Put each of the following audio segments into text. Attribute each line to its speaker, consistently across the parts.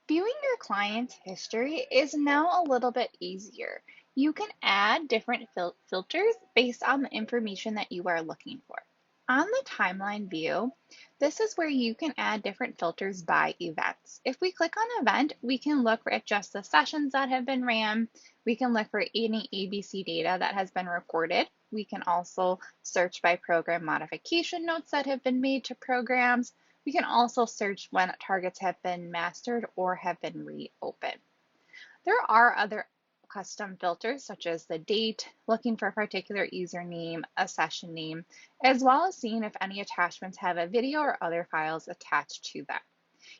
Speaker 1: Viewing your client's history is now a little bit easier. You can add different filters based on the information that you are looking for. On the timeline view, this is where you can add different filters by events. If we click on event, we can look at just the sessions that have been ran. We can look for any ABC data that has been recorded. We can also search by program modification notes that have been made to programs. We can also search when targets have been mastered or have been reopened. There are other custom filters such as the date, looking for a particular username, a session name, as well as seeing if any attachments have a video or other files attached to them.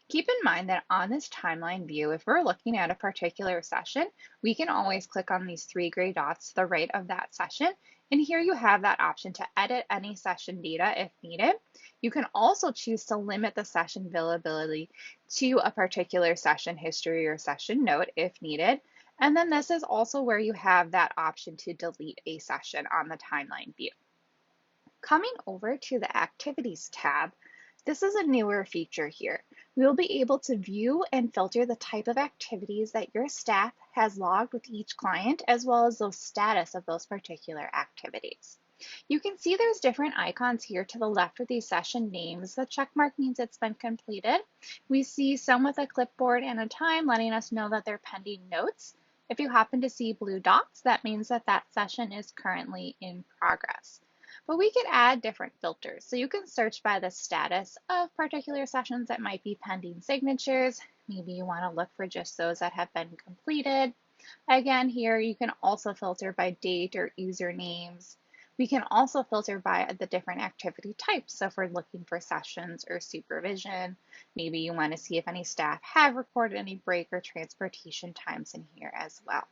Speaker 1: Keep in mind that on this timeline view, if we're looking at a particular session, we can always click on these three gray dots to the right of that session. And here you have that option to edit any session data if needed. You can also choose to limit the session availability to a particular session history or session note if needed. And then this is also where you have that option to delete a session on the timeline view. Coming over to the Activities tab, this is a newer feature here. We will be able to view and filter the type of activities that your staff has logged with each client, as well as the status of those particular activities. You can see there's different icons here to the left with these session names. The check mark means it's been completed. We see some with a clipboard and a time letting us know that they're pending notes. If you happen to see blue dots, that means that that session is currently in progress. But we could add different filters. So you can search by the status of particular sessions that might be pending signatures. Maybe you want to look for just those that have been completed. Again, here you can also filter by date or usernames. We can also filter by the different activity types. So if we're looking for sessions or supervision, maybe you want to see if any staff have recorded any break or transportation times in here as well.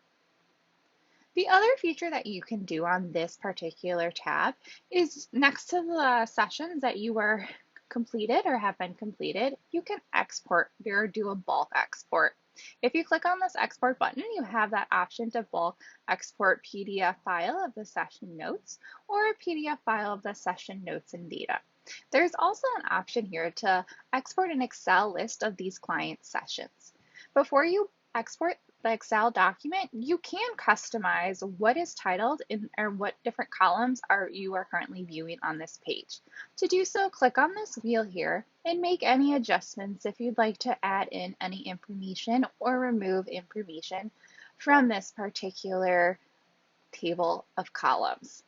Speaker 1: The other feature that you can do on this particular tab is next to the sessions that you are completed or have been completed, you can export or do a bulk export. If you click on this export button, you have that option to bulk export PDF file of the session notes or a PDF file of the session notes and data. There's also an option here to export an Excel list of these client sessions. Before you export the Excel document, you can customize what is titled or what different columns you are currently viewing on this page. To do so, click on this wheel here and make any adjustments if you'd like to add in any information or remove information from this particular table of columns.